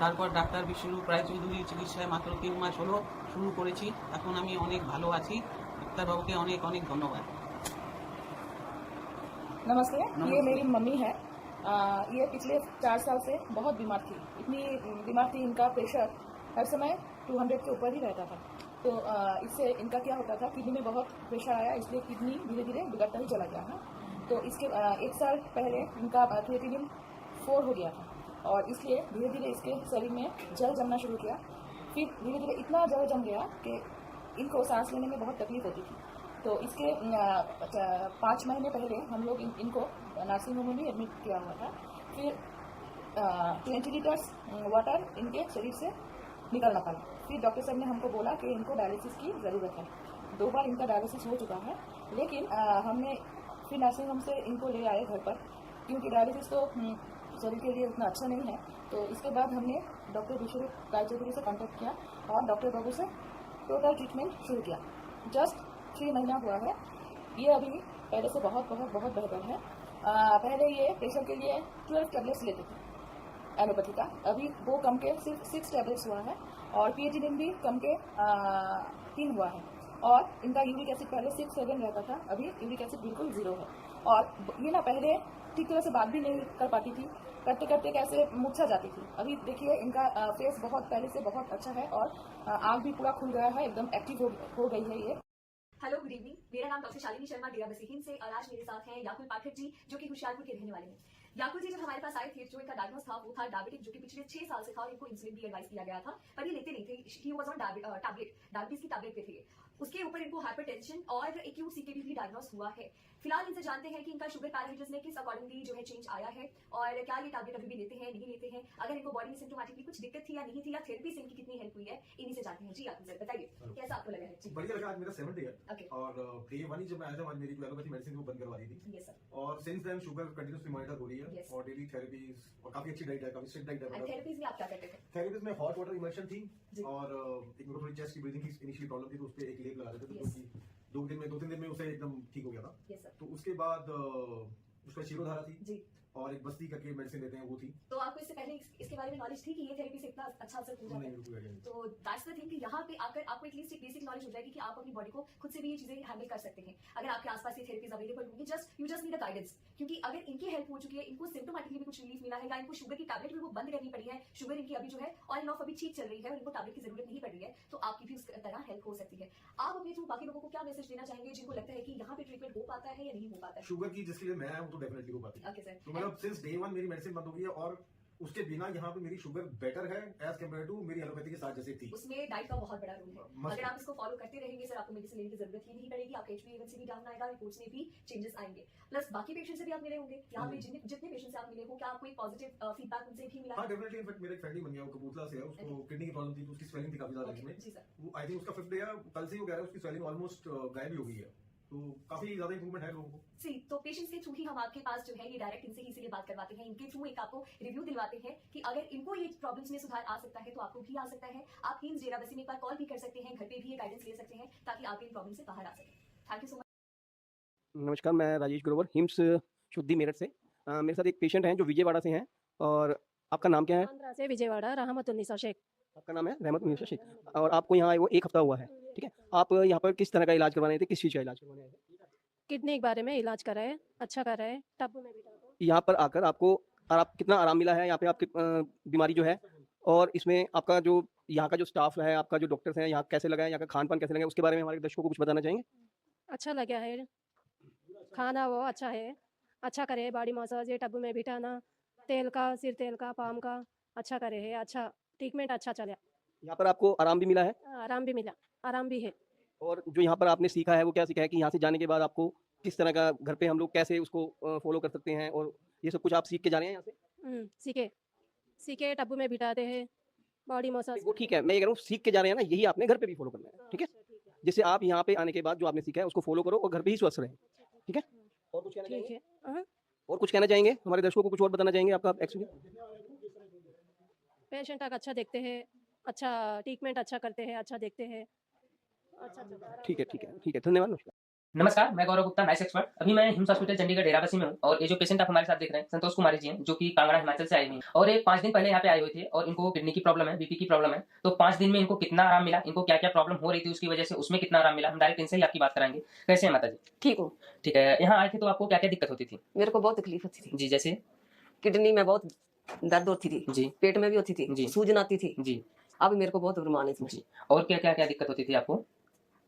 Speaker 5: তারপর ডাক্তার বিশ্বরূপ রায়চৌধুরীর চিকিৎসায় মাত্র 3 মাস হলো শুরু করেছি। এখন আমি অনেক ভালো আছি। ডাক্তারবাবুকে অনেক অনেক ধন্যবাদ।
Speaker 6: नमस्ते,
Speaker 5: नमस्ते।
Speaker 6: ये मेरी मम्मी है। ये पिछले 4 साल से बहुत बीमार थी। इतनी बीमार थी, इनका प्रेशर हर समय 200 के ऊपर ही रहता था। तो इससे इनका क्या होता था, किडनी में बहुत प्रेशर आया, इसलिए किडनी धीरे धीरे बिगड़ता ही चला गया है। तो इसके 1 साल पहले इनका क्रिएटिनिन 4 हो गया था, और इसलिए धीरे धीरे इसके शरीर में जल जमना शुरू किया। फिर धीरे धीरे इतना जल जम गया कि इनको सांस लेने में बहुत तकलीफ होती थी। तो इसके 5 महीने पहले हम लोग इनको नर्सिंग होम में भी एडमिट किया हुआ था। फिर 20 लीटर्स वाटर इनके शरीर से निकलना पड़ा। फिर डॉक्टर साहब ने हमको बोला कि इनको डायलिसिस की ज़रूरत है। 2 बार इनका डायलिसिस हो चुका है, लेकिन हमने फिर नर्सिंग होम से इनको ले आए घर पर, क्योंकि डायलिसिस तो शरीर के लिए उतना अच्छा नहीं है। तो इसके बाद हमने डॉक्टर विश्वरूप रायचौधरी से कॉन्टैक्ट किया और डॉक्टर बाबू से टोटल ट्रीटमेंट शुरू किया। जस्ट 3 महीना हुआ है। ये अभी पहले से बहुत बहुत बहुत बेहतर है। पहले ये प्रेशर के लिए 12 टैबलेट्स लेते थे एलोपैथी का, अभी वो कम के सिर्फ 6 टैबलेट्स हुआ है, और क्रिएटिनिन भी कम के 3 हुआ है। और इनका यूरिक एसिड पहले 6-7 रहता था, अभी यूरिक एसिड बिल्कुल 0 है। और ये ना पहले ठीक तरह से बात भी नहीं कर पाती थी, करते करते कैसे मुरझा जाती थी। अभी देखिए इनका फेस बहुत पहले से बहुत अच्छा है, और आँख भी पूरा खुल गया है, एकदम एक्टिव हो गई है ये।
Speaker 7: हेलो गुड इवनिंग, मेरा नाम डॉक्टर शालिनी शर्मा डेरा बसी हिंद से, और आज मेरे साथ हैं याकुल पाठक जी, जो कि होशियारपुर के रहने वाले हैं। याकुल जी जब हमारे पास आए थे, जो इनका डायग्नोस था वो था डायबिटिक, जो कि पिछले 6 साल से था, और इनको इंसुलिन भी एडवाइस किया गया था, पर ये लेते नहीं थे। ही वाज ऑन डायबिटीज की टैबलेट पे थे। उसके ऊपर इनको हाइपरटेंशन और एक्यूट सीकेडी भी डायग्नोस हुआ है। फिलहाल इनसे जानते हैं कि इनका शुगर पैरामीटर्स में किस अकॉर्डिंगली जो है चेंज आया है, और क्या ये टैबलेट अभी भी लेते हैं नहीं लेते हैं, अगर इनको बॉडी में सिम्टोमेटिकली कुछ दिक्कत थी या नहीं थी, या थेरेपी से इनकी कितनी हेल्प हुई है, इन्हीं से जानते हैं। जी याकुल सर बताइए कैसा आपको लगा है? जी
Speaker 8: बढ़िया लगा। आज मेरा 7th डे है,
Speaker 7: ओके,
Speaker 8: और डे 1 ही जब मैं आया था, आज मेरी एलोपैथी मेडिसिन को बंद करवा दी थी,
Speaker 7: यस सर।
Speaker 8: और since then sugar continuously monitor हो रही है,
Speaker 7: Yes.
Speaker 8: और डेली थेरेपीज और काफी अच्छी डाइट है, काफी स्ट्रिक्ट डाइट
Speaker 7: एंड
Speaker 8: है।
Speaker 7: थेरेपीज में आप क्या करते थे?
Speaker 8: थेरेपीज में हॉट वाटर इमर्शन थी,
Speaker 7: जी।
Speaker 8: और एक मेरे को थोड़ी चेस्ट की ब्रीदिंग की इनिशियली प्रॉब्लम थी, तो उस पर एक लेप लगा देते थे,
Speaker 7: Yes.
Speaker 8: जो कि 2-3 दिन में उसे एकदम ठीक हो गया था।
Speaker 7: Yes sir.
Speaker 8: तो उसके बाद उसका शिरोधारा थी,
Speaker 7: जी,
Speaker 8: और एक बस्ती करके मेडिसिन देते हैं वो थी।
Speaker 7: तो आपको इससे पहले इसके बारे में नॉलेज थी कि ये थेरेपी से इतना अच्छा असर हो जाता
Speaker 8: नहीं,
Speaker 7: है?
Speaker 8: मेरे को आइडिया नहीं।
Speaker 7: तो दैट्स द थिंग कि यहाँ पे आकर आपको एटलीस्ट एक बेसिक नॉलेज हो जाएगी कि आप अपनी बॉडी को खुद से भी ये चीजें हैंडल कर सकते हैं। अगर आपके आसपास ये थेरेपीज अवेलेबल होंगी, you just need a guidance, क्योंकि अगर इनकी हेल्प हो चुकी है, इनको सिम्टोमेटिकली भी कुछ रिलीफ मिला है, या इनको शुगर की टैबलेट भी वो बंद करनी पड़ी है, शुगर इनकी अभी जो है ऑन एंड ऑफ अभी ठीक चल रही है, और इनको टैबलेट की जरूरत नहीं पड़ रही है, तो आपकी भी उस तरह हेल्प हो सकती है। आप अपने थ्रू बाकी लोगों को क्या मैसेज देना चाहेंगे, जिनको लगता है कि यहाँ पे ट्रीटमेंट हो पाता है या नहीं हो पाता है?
Speaker 8: शुगर की जिसके लिए मैं आया हूँ, तो डेफिनेटली हो पाती है।
Speaker 7: Okay sir.
Speaker 8: तो मतलब सिंस डे 1 मेरी मेडिसिन बंद हो गई है, और उसके बिना यहाँ पे मेरी शुगर बेटर है एज कम्पेयर टू मेरी एलोपैथी के साथ जैसे थी।
Speaker 7: उसमें डाइट का बहुत बड़ा रोल है।
Speaker 8: मस्त।
Speaker 7: अगर आप इसको फॉलो करते रहेंगे सर, आपको मेडिसिन लेने की जरूरत ही नहीं पड़ेगी, आपका HbA1c भी डाउन आएगा, रिपोर्ट्स में भी चेंजेस आएंगे। प्लस बाकी पेशेंट से भी आप मिले होंगे यहाँ पे, जितने पेशेंट से आप मिले हो, क्या आपको एक पॉजिटिव फीडबैक उनसे भी मिला?
Speaker 8: हाँ डेफिनेटली। इनफैक्ट मेरा एक फ्रेंड ही बन गया, वो कबूतला से है, उसको किडनी की प्रॉब्लम थी, तो उसकी स्वेलिंग थी काफी ज्यादा इसमें।
Speaker 7: जी सर।
Speaker 8: वो आई थिंक उसका 5th डे है, कल से ही वो कह रहा है उसकी स्वेलिंग ऑलमोस्ट गायब ही हो गई है, तो काफी ज्यादा इंप्रूवमेंट है लोगों को।
Speaker 7: सी तो पेशेंट्स के थ्रू ही हम आपके पास जो है ये डायरेक्ट इनसे ही इसीलिए बात करवाते हैं, इनके थ्रू एक आपको रिव्यू दिलवाते हैं कि अगर इनको ये प्रॉब्लम्स में सुधार आ सकता है तो आपको भी आ सकता है। आप हिम्स डेरा बसी में एक बार कॉल भी कर सकते हैं, घर पे भी ये गाइडेंस ले सकते हैं, ताकि आप इन प्रॉब्लम से बाहर आ सकें। Thank you so much.
Speaker 9: नमस्कार, मैं राजेश ग्रोवर हिम्स शुद्धि मेरठ से। मेरे साथ एक पेशेंट हैं जो विजयवाड़ा से हैं, और आपका नाम क्या है?
Speaker 10: आंध्रा से विजयवाड़ा रहमतुन्निसा शेख।
Speaker 9: आपका नाम है रहमत उन्नीसा शेख और आपको यहाँ आए वो 1 हफ्ता हुआ है, ठीक है? आप यहाँ पर किस तरह का इलाज करवाने आए थे? किस चीज़ का इलाज करवाने आए थे?
Speaker 10: किडनी के बारे में इलाज कराए, अच्छा कराए, टब में बिठा दो।
Speaker 9: यहाँ पर आकर आपको कितना आराम मिला है यहाँ पे आपकी बीमारी जो है? और इसमें आपका जो यहाँ का जो स्टाफ है, आपका जो डॉक्टर्स हैं, यहाँ कैसे लगा है? यहाँ का खान-पान कैसे लगा है? उसके बारे में हमारे दर्शकों को कुछ बताना चाहेंगे?
Speaker 10: अच्छा लगा है, खाना वो अच्छा है, अच्छा करे, बॉडी मसाज, ये टब में बिठाना, तेल का, सिर तेल का, पाम का, अच्छा करे है, अच्छा ट्रीटमेंट अच्छा चला।
Speaker 9: यहाँ पर आपको आराम भी मिला है?
Speaker 10: आराम भी मिला, आराम भी है।
Speaker 9: और जो यहाँ पर आपने सीखा है वो क्या सीखा है कि यहाँ से जाने के बाद आपको किस तरह का घर पे हम लोग कैसे उसको फॉलो कर सकते हैं और ये सब कुछ आप सीख के जा रहे हैं यहाँ से?
Speaker 10: सीखे टब में बिठाते हैं, बॉडी मसाज।
Speaker 9: वो ठीक है, मैं ये कह रहा हूँ सीख के जा रहे हैं ना, यही आपने घर पे भी फॉलो करना है, ठीक है? जिससे आप यहाँ पे आने के बाद जो आपने सीखा है उसको फॉलो करो और घर पे ही स्वस्थ रहें, ठीक है? और कुछ कहना
Speaker 10: ठीक
Speaker 9: चाहेंगे?
Speaker 10: है। हाँ,
Speaker 9: और कुछ कहना चाहेंगे? हमारे दर्शकों को कुछ और बताना चाहेंगे आपका एक्सपीरियंस?
Speaker 10: पेशेंट का अच्छा देखते हैं, अच्छा ट्रीटमेंट अच्छा करते हैं, अच्छा देखते हैं, अच्छा चलता है।
Speaker 9: ठीक है, ठीक है, ठीक है। धन्यवाद, नमस्कार।
Speaker 11: नमस्कार, मैं गौरव गुप्ता, नाइस एक्सपर्ट। अभी मैं हिम्स हॉस्पिटल चंडीगढ़ डेराबस्सी में हूँ और ये जो पेशेंट आप हमारे साथ देख रहे हैं संतोष कुमारी जी हैं, जो कि कांगड़ा हिमाचल से आए हुए हैं और ये 5 दिन पहले यहाँ पे आए हुए थे और इनको किडनी की प्रॉब्लम है, बीपी की प्रॉब्लम है। तो 5 दिन में इनको कितना आराम मिला, इनको क्या क्या प्रॉब्लम हो रही थी उसकी वजह से उसमें कितना आराम मिला, हम डायरेक्ट इनसे ही आपकी बात कराएंगे। कैसे हैं माता जी?
Speaker 12: ठीक हूँ।
Speaker 11: ठीक है, यहाँ आए थे तो आपको क्या क्या दिक्कत होती थी?
Speaker 12: मेरे को बहुत तकलीफ होती थी
Speaker 11: जी, जैसे
Speaker 12: किडनी में बहुत दर्द होती थी
Speaker 11: जी,
Speaker 12: पेट में भी होती थी
Speaker 11: जी,
Speaker 12: सूजन आती थी
Speaker 11: जी,
Speaker 12: अब मेरे को बहुत बीमारी है इसमें
Speaker 11: जी। और क्या क्या क्या दिक्कत होती थी आपको?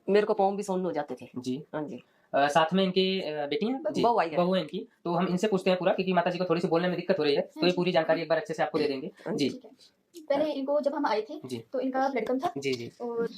Speaker 12: मेरे को पाँव भी सुन्न हो जाते थे
Speaker 11: जी।
Speaker 12: हाँ जी
Speaker 11: साथ में इनकी बेटी हैं? जी,
Speaker 12: बहू आई है।
Speaker 11: बहू है इनकी। तो हम इनसे पूछते हैं पूरा, क्योंकि माता जी को थोड़ी सी बोलने में दिक्कत हो रही है, तो ये पूरी जानकारी एक बार अच्छे से आपको दे देंगे। जी,
Speaker 3: पहले इनको जब हम आए थे
Speaker 11: जी,
Speaker 3: तो इनका ब्लड कम था
Speaker 11: जी, जी,
Speaker 3: और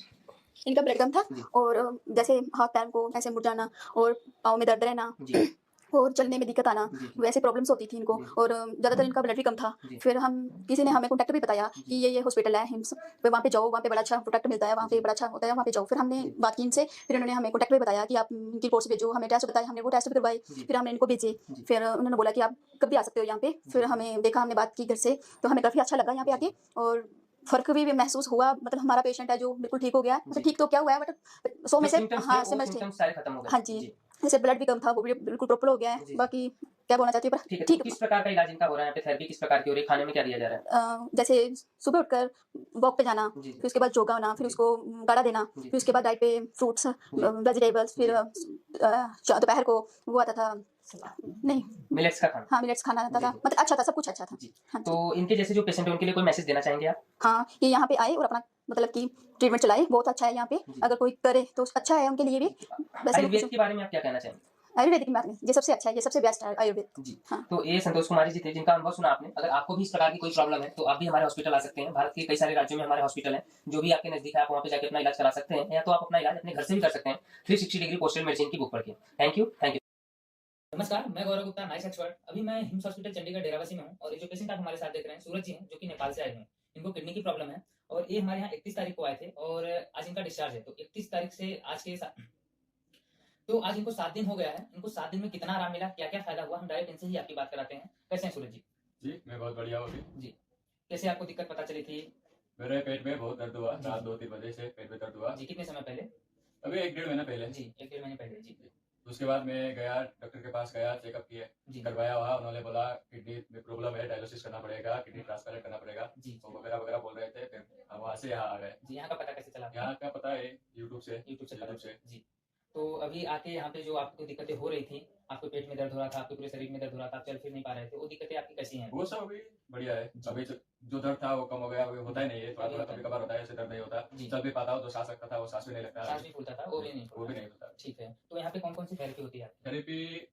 Speaker 3: इनका ब्लड कम था
Speaker 11: जी।
Speaker 3: और जैसे हाथ पैर को ऐसे मुड़ जाना और पाँव में दर्द रहना
Speaker 11: जी,
Speaker 3: और चलने में दिक्कत आना,
Speaker 11: जी, जी,
Speaker 3: वैसे प्रॉब्लम्स होती थी इनको
Speaker 11: जी।
Speaker 3: और ज़्यादातर इनका ब्लड भी कम था।
Speaker 11: जी।
Speaker 3: फिर हम किसी ने हमें कॉन्टैक्ट भी बताया
Speaker 11: जी।
Speaker 3: कि ये हॉस्पिटल है हिम्स, फिर वहाँ पे जाओ, वहाँ पे बड़ा अच्छा प्रोडक्ट मिलता है, वहाँ पे बड़ा अच्छा होता है, वहाँ पे जाओ। फिर हमने
Speaker 11: जी।
Speaker 3: बात की इनसे, फिर उन्होंने हमें कॉन्टैक्ट भी बताया कि आप इनकी रिपोर्ट्स भेजो, हमें टेस्ट बताए, हमने वो टेस्ट भी करवाए,
Speaker 11: जी।
Speaker 3: फिर हमने इनको भेजे।
Speaker 11: जी।
Speaker 3: फिर उन्होंने बोला कि आप कब भी आ सकते हो यहाँ पे। फिर
Speaker 11: जी।
Speaker 3: हमें देखा, हमने बात की घर से, तो हमें काफ़ी अच्छा लगा यहाँ पे आके और फ़र्क भी महसूस हुआ। मतलब हमारा पेशेंट है जो बिल्कुल ठीक हो गया है, मतलब
Speaker 11: जी।
Speaker 3: ठीक तो क्या हुआ है बट 100 में
Speaker 11: जो
Speaker 3: से
Speaker 11: सिम्पटम्स थे
Speaker 3: हाँ
Speaker 11: वो
Speaker 3: सिम्टम्स थे।
Speaker 11: सिम्पटम्स सारे खत्म हो गए।
Speaker 3: हाँ जी,
Speaker 11: जी,
Speaker 3: जैसे ब्लड भी कम था वो भी बिल्कुल प्रॉपर हो गया है।
Speaker 11: जी।
Speaker 3: बाकी क्या बोलना चाहती हूँ पर
Speaker 11: ठीक है। तो
Speaker 3: ठीक
Speaker 11: किस प्रकार का इलाज इनका हो रहा है यहाँ पे? थेरेपी किस प्रकार की हो रही है? खाने में क्या दिया जा रहा है?
Speaker 3: जैसे सुबह उठकर वॉक पे जाना,
Speaker 11: जी,
Speaker 3: फिर उसके बाद योगा होना, फिर
Speaker 11: जी।
Speaker 3: उसको गाढ़ा देना,
Speaker 11: जी।
Speaker 3: फिर उसके बाद डाइट पे फ्रूट्स,
Speaker 11: जी।
Speaker 3: वेजिटेबल्स, फिर दोपहर को वो आता था नहीं
Speaker 11: मिलेट्स का खाना।
Speaker 3: हाँ मिलेट्स खाना आता
Speaker 11: जी,
Speaker 3: था,
Speaker 11: जी।
Speaker 3: मतलब अच्छा था, सब कुछ अच्छा था।
Speaker 11: जी।
Speaker 3: हाँ जी।
Speaker 11: तो इनके जैसे जो पेशेंट है उनके लिए कोई मैसेज देना चाहेंगे आप?
Speaker 3: हाँ, ये यहाँ पे आए और अपना मतलब कि ट्रीटमेंट चलाए, बहुत अच्छा है यहाँ पे।
Speaker 11: जी।
Speaker 3: अगर कोई करे तो अच्छा है उनके लिए भी। वैसे
Speaker 11: आयुर्वेद के बारे में आप क्या कहना चाहेंगे?
Speaker 3: आयुर्वेदिक में ये सबसे अच्छा है, ये सबसे बेस्ट है आयुर्वेद।
Speaker 11: जी।
Speaker 3: हाँ।
Speaker 11: तो ये संतोष कुमारी जी थे जिनका अनुभव सुना आपने। अगर आपको भी इस प्रकार की कोई प्रॉब्लम है तो आप भी हमारे हॉस्पिटल आ सकते हैं। भारत के कई सारे राज्यों में हमारे हॉस्पिटल हैं, जो भी आपके नजदीक है आप वहाँ पे जाके अपना इलाज करा सकते हैं, या तो आप अपना इलाज अपने घर से भी कर सकते हैं 360 डिग्री पोस्टल मेडिसिन की बुक पढ़ के। Thank you, thank you. नमस्कार, मैं गौरव गुप्ता, नाइस एक्सपर्ट। अभी मैं हिम्स हॉस्पिटल चंडीगढ़ डेराबस्सी में हूँ और ये जो पेशेंट आप हमारे साथ देख रहे हैं सूरज जी हैं, जो कि नेपाल से आए हुए हैं। इनको किडनी की प्रॉब्लम है और ये हमारे यहाँ 31 तारीख को आए थे और आज इनका डिस्चार्ज है। तो 31 तारीख से आज इनको 7 दिन हो गया है। इनको 7 दिन में कितना आराम मिला, क्या क्या फायदा हुआ, हम डायरेक्ट इनसे ही आपकी बात कराते हैं। कैसे हैं सूरज जी?
Speaker 13: जी मैं बहुत बढ़िया हूँ अभी।
Speaker 11: जी। कैसे आपको दिक्कत पता चली थी?
Speaker 13: मेरे पेट में बहुत दर्द हुआ,
Speaker 11: जी।
Speaker 13: रात 2-3 बजे से पेट में दर्द हुआ।
Speaker 11: जी, कितने समय पहले?
Speaker 13: अभी 1-1.5 महीना पहले।
Speaker 11: जी, 1-1.5 महीने पहले। जी,
Speaker 13: उसके बाद मैं गया डॉक्टर के पास, गया चेकअप किया,
Speaker 11: जी,
Speaker 13: करवाया। वहाँ उन्होंने बोला किडनी में प्रॉब्लम है, डायलिसिस करना पड़ेगा, किडनी ट्रांसप्लांट करना पड़ेगा,
Speaker 11: जी,
Speaker 13: तो वगैरह वगैरह बोल रहे थे। फिर हम वहाँ से यहाँ आ गए।
Speaker 11: जी। यहाँ का पता कैसे चला आपको?
Speaker 13: यहाँ का पता है यूट्यूब से
Speaker 11: पता
Speaker 13: यूट्यूब से।
Speaker 11: चला। जी। तो अभी आके यहाँ पे जो आपको दिक्कतें हो रही थी, आपके पेट में दर्द हो रहा था, आपके पूरे शरीर में दर्द हो रहा था, आप चल फिर नहीं पा रहे थे, वो दिक्कतें आपकी कैसी हैं?
Speaker 13: वो सब अभी बढ़िया है।
Speaker 11: जी।
Speaker 13: अभी जो दर्द था वो कम हो गया। अभी होता ही नहीं है, थोड़ा
Speaker 11: अभी
Speaker 13: थोड़ा
Speaker 11: होता
Speaker 13: कभी
Speaker 11: नहीं।
Speaker 13: कभार होता है, ऐसे दर्द नहीं होता।
Speaker 11: जी।
Speaker 13: चल भी पाता हूँ, जो सांस लगता था वो सांस भी नहीं लगता।
Speaker 11: सांस भी फूलता था, वो भी नहीं
Speaker 13: वो भी
Speaker 11: फूलता।
Speaker 13: नहीं होता।
Speaker 11: ठीक है। तो यहाँ पे कौन कौन सी थेरेपी होती है आपकी?
Speaker 13: थेरेपी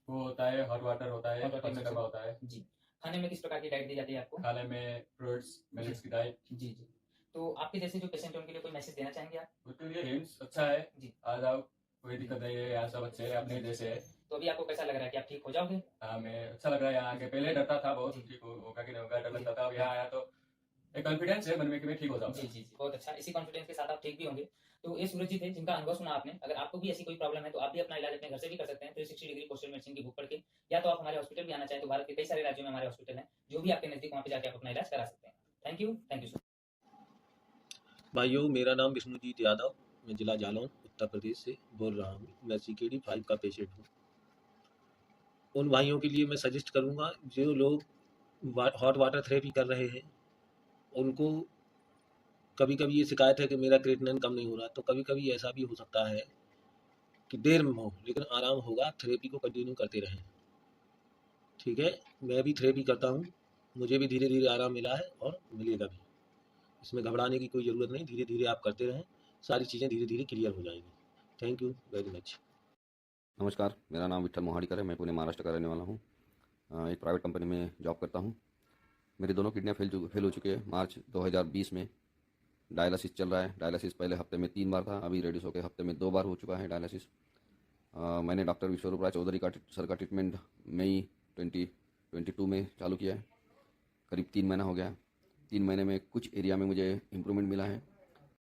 Speaker 13: वो होता है, हॉट वाटर होता है,
Speaker 11: Hot water
Speaker 13: पंचकर्मा
Speaker 11: से-
Speaker 13: होता है।
Speaker 11: जी। खाने में किस प्रकार की डाइट दी जाती है आपको?
Speaker 13: खाने में फ्रूट्स, मिलेट्स की डाइट।
Speaker 11: जी, जी। तो आपके जैसे जो पेशेंट है उनके लिए कोई मैसेज देना चाहेंगे आप?
Speaker 13: उसके लिए हिम्स अच्छा है।
Speaker 11: जी।
Speaker 13: आ जाओ, कोई दिक्कत नहीं है, यहाँ सब अच्छे हैं, अपने जैसे है।
Speaker 11: तो अभी आपको कैसा लग रहा है कि आप ठीक हो जाओगे?
Speaker 13: हाँ, मैं अच्छा लग रहा है यहाँ आके। पहले डरता था बहुत,
Speaker 11: जी।
Speaker 13: ठीक होगा कि नहीं होगा, डर लगता था। अब यहाँ आया तो एक कॉन्फिडेंस है मन में कि मैं ठीक हो जाऊंगा।
Speaker 11: जी, जी, जी। बहुत अच्छा। इसी कॉन्फिडेंस के साथ आप ठीक भी होंगे। तो ये सूरज जी थे जिनका अनुभव सुना आपने। अगर आपको भी ऐसी कोई प्रॉब्लम है तो आप भी अपना इलाज अपने घर से भी कर सकते हैं 360 डिग्री पोस्टल मेडिसिन की बुक पढ़ के, या तो आप हमारे हॉस्पिटल भी आना चाहें तो भारत के कई सारे राज्यों में हमारे हॉस्पिटल हैं, जो भी आपके नजदीक, वहाँ पे जाके आप अपना इलाज करा सकते हैं। Thank you, thank you sir.
Speaker 14: भाइयों, मेरा नाम विष्णुजीत यादव, मैं जिला जालौन उत्तर प्रदेश से बोल रहा हूँ। मैं CKD 5 का पेशेंट हूँ। उन भाइयों के लिए मैं सजेस्ट करूँगा जो लोग हॉट वाटर थेरेपी कर रहे हैं। उनको कभी कभी ये शिकायत है कि मेरा क्रिएटिनिन कम नहीं हो रहा, तो कभी कभी ऐसा भी हो सकता है कि देर में हो, लेकिन आराम होगा। थेरेपी को कंटिन्यू करते रहें, ठीक है। मैं भी थेरेपी करता हूँ, मुझे भी धीरे धीरे आराम मिला है और मिलेगा भी। इसमें घबराने की कोई ज़रूरत नहीं, धीरे धीरे आप करते रहें, सारी चीज़ें धीरे धीरे क्लियर हो जाएंगी। Thank you very much.
Speaker 15: नमस्कार, मेरा नाम विठल मोहाड़ीकर है। मैं पुणे महाराष्ट्र का रहने वाला हूँ। एक प्राइवेट कंपनी में जॉब करता हूँ। मेरी दोनों किडनियाँ फेल हो चुकी है। मार्च 2020 में डायलिसिस चल रहा है। डायलिसिस पहले हफ्ते में 3 बार था, अभी रेड्यूस होकर हफ्ते में 2 बार हो चुका है डायलिसिस। मैंने डॉक्टर विश्वरूप राय चौधरी का सर का ट्रीटमेंट मई 2022 में चालू किया है। करीब 3 महीना हो गया। 3 महीने में कुछ एरिया में मुझे इम्प्रूवमेंट मिला है।